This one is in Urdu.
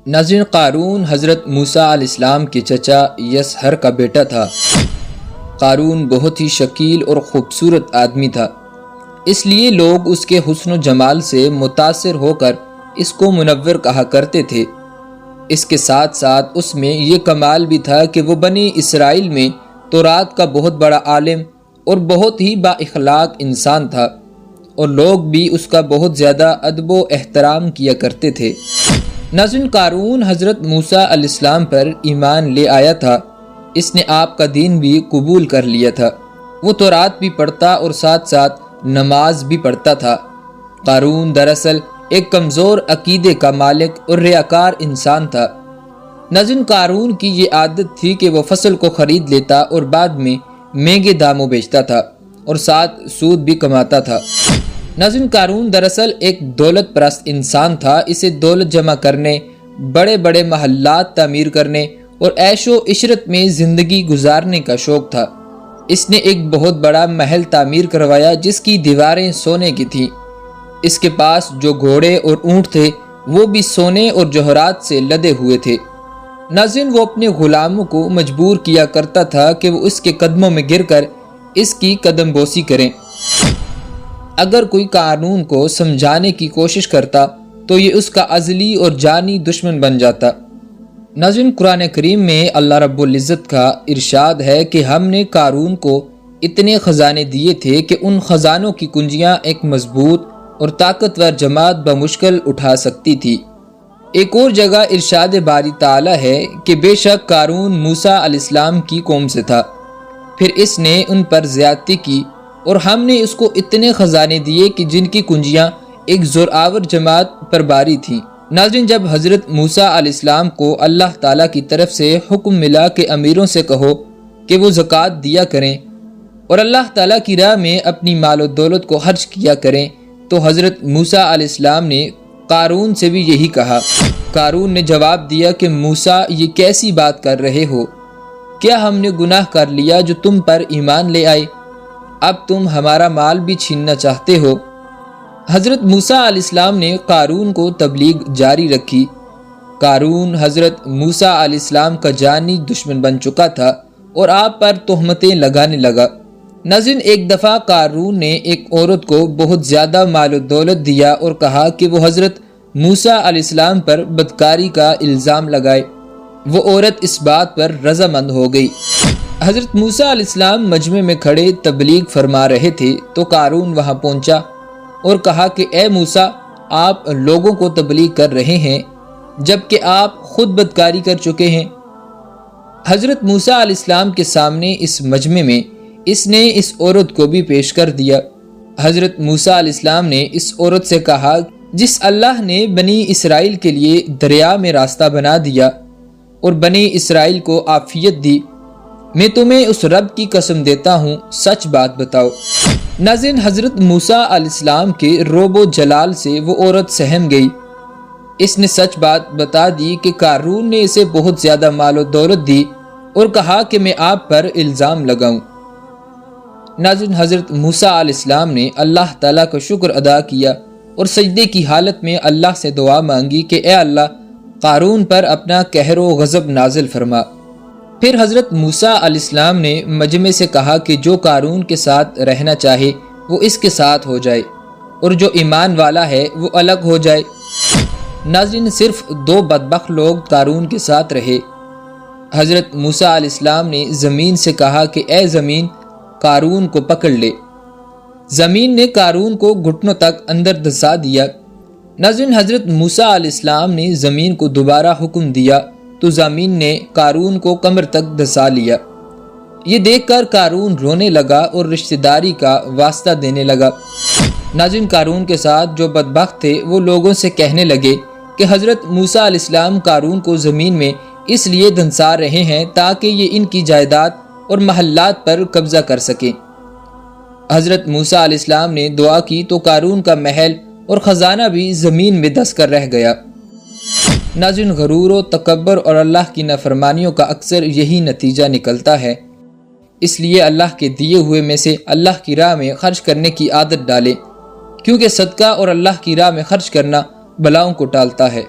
ناظرین، قارون حضرت موسیٰ علیہ السلام کے چچا یسہر کا بیٹا تھا۔ قارون بہت ہی شکیل اور خوبصورت آدمی تھا، اس لیے لوگ اس کے حسن و جمال سے متاثر ہو کر اس کو منور کہا کرتے تھے۔ اس کے ساتھ ساتھ اس میں یہ کمال بھی تھا کہ وہ بنی اسرائیل میں تورات کا بہت بڑا عالم اور بہت ہی با اخلاق انسان تھا، اور لوگ بھی اس کا بہت زیادہ ادب و احترام کیا کرتے تھے۔ ناظرین، قارون حضرت موسیٰ علیہ السلام پر ایمان لے آیا تھا۔ اس نے آپ کا دین بھی قبول کر لیا تھا۔ وہ تورات بھی پڑھتا اور ساتھ ساتھ نماز بھی پڑھتا تھا۔ قارون دراصل ایک کمزور عقیدے کا مالک اور ریاکار انسان تھا۔ ناظرین، قارون کی یہ عادت تھی کہ وہ فصل کو خرید لیتا اور بعد میں مہنگے داموں بیچتا تھا اور ساتھ سود بھی کماتا تھا۔ ناظرین، قارون دراصل ایک دولت پرست انسان تھا۔ اسے دولت جمع کرنے، بڑے بڑے محلات تعمیر کرنے اور عیش و عشرت میں زندگی گزارنے کا شوق تھا۔ اس نے ایک بہت بڑا محل تعمیر کروایا جس کی دیواریں سونے کی تھیں۔ اس کے پاس جو گھوڑے اور اونٹ تھے وہ بھی سونے اور جوہرات سے لدے ہوئے تھے۔ ناظرین، وہ اپنے غلاموں کو مجبور کیا کرتا تھا کہ وہ اس کے قدموں میں گر کر اس کی قدم بوسی کریں۔ اگر کوئی قارون کو سمجھانے کی کوشش کرتا تو یہ اس کا ازلی اور جانی دشمن بن جاتا۔ ناظرین، قرآن کریم میں اللہ رب العزت کا ارشاد ہے کہ ہم نے قارون کو اتنے خزانے دیے تھے کہ ان خزانوں کی کنجیاں ایک مضبوط اور طاقتور جماعت بمشکل اٹھا سکتی تھی۔ ایک اور جگہ ارشاد باری تعالی ہے کہ بے شک قارون موسیٰ علیہ السلام کی قوم سے تھا، پھر اس نے ان پر زیادتی کی اور ہم نے اس کو اتنے خزانے دیے کہ جن کی کنجیاں ایک زورآور جماعت پر باری تھیں۔ ناظرین، جب حضرت موسیٰ علیہ السلام کو اللہ تعالیٰ کی طرف سے حکم ملا کہ امیروں سے کہو کہ وہ زکوٰۃ دیا کریں اور اللہ تعالیٰ کی راہ میں اپنی مال و دولت کو خرچ کیا کریں، تو حضرت موسیٰ علیہ السلام نے قارون سے بھی یہی کہا۔ قارون نے جواب دیا کہ موسیٰ، یہ کیسی بات کر رہے ہو؟ کیا ہم نے گناہ کر لیا جو تم پر ایمان لے آئے؟ اب تم ہمارا مال بھی چھیننا چاہتے ہو؟ حضرت موسیٰ علیہ السلام نے قارون کو تبلیغ جاری رکھی۔ قارون حضرت موسیٰ علیہ السلام کا جانی دشمن بن چکا تھا اور آپ پر تہمتیں لگانے لگا۔ ناظرین، ایک دفعہ قارون نے ایک عورت کو بہت زیادہ مال و دولت دیا اور کہا کہ وہ حضرت موسیٰ علیہ السلام پر بدکاری کا الزام لگائے۔ وہ عورت اس بات پر رضامند ہو گئی۔ حضرت موسیٰ علیہ السلام مجمع میں کھڑے تبلیغ فرما رہے تھے تو قارون وہاں پہنچا اور کہا کہ اے موسیٰ، آپ لوگوں کو تبلیغ کر رہے ہیں جبکہ آپ خود بدکاری کر چکے ہیں۔ حضرت موسیٰ علیہ السلام کے سامنے اس مجمع میں اس نے اس عورت کو بھی پیش کر دیا۔ حضرت موسیٰ علیہ السلام نے اس عورت سے کہا، جس اللہ نے بنی اسرائیل کے لیے دریا میں راستہ بنا دیا اور بنی اسرائیل کو عافیت دی، میں تمہیں اس رب کی قسم دیتا ہوں، سچ بات بتاؤ۔ ناظرین، حضرت موسیٰ علیہ السلام کے رعب و جلال سے وہ عورت سہم گئی۔ اس نے سچ بات بتا دی کہ قارون نے اسے بہت زیادہ مال و دولت دی اور کہا کہ میں آپ پر الزام لگاؤں۔ ناظرین، حضرت موسیٰ علیہ السلام نے اللہ تعالیٰ کا شکر ادا کیا اور سجدے کی حالت میں اللہ سے دعا مانگی کہ اے اللہ، قارون پر اپنا قہر و غضب نازل فرما۔ پھر حضرت موسیٰ علیہ السلام نے مجمع سے کہا کہ جو قارون کے ساتھ رہنا چاہے وہ اس کے ساتھ ہو جائے اور جو ایمان والا ہے وہ الگ ہو جائے۔ ناظرین، صرف 2 بدبخت لوگ قارون کے ساتھ رہے۔ حضرت موسیٰ علیہ السلام نے زمین سے کہا کہ اے زمین، قارون کو پکڑ لے۔ زمین نے قارون کو گھٹنوں تک اندر دھسا دیا۔ ناظرین، حضرت موسیٰ علیہ السلام نے زمین کو دوبارہ حکم دیا تو زمین نے قارون کو کمر تک دھسا لیا۔ یہ دیکھ کر قارون رونے لگا اور رشتہ داری کا واسطہ دینے لگا۔ ناظرین، قارون کے ساتھ جو بدبخت تھے وہ لوگوں سے کہنے لگے کہ حضرت موسیٰ علیہ السلام قارون کو زمین میں اس لیے دھنسا رہے ہیں تاکہ یہ ان کی جائیداد اور محلات پر قبضہ کر سکیں۔ حضرت موسیٰ علیہ السلام نے دعا کی تو قارون کا محل اور خزانہ بھی زمین میں دھس کر رہ گیا۔ ناظرین، غرور و تکبر اور اللہ کی نافرمانیوں کا اکثر یہی نتیجہ نکلتا ہے، اس لیے اللہ کے دیے ہوئے میں سے اللہ کی راہ میں خرچ کرنے کی عادت ڈالیں، کیونکہ صدقہ اور اللہ کی راہ میں خرچ کرنا بلاؤں کو ٹالتا ہے۔